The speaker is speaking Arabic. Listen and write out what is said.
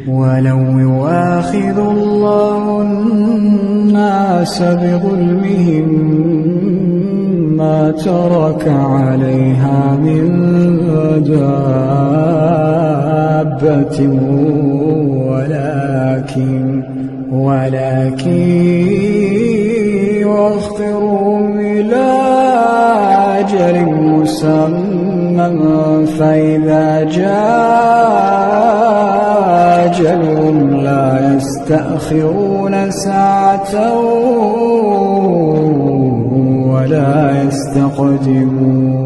ولو يؤاخذ الله الناس بظلمهم ما ترك عليها من دابة ولكن يؤخرهم إلى أجل مسمى فإذا جاء أجلهم لا يستأخرون ساعة ولا يستقدمون.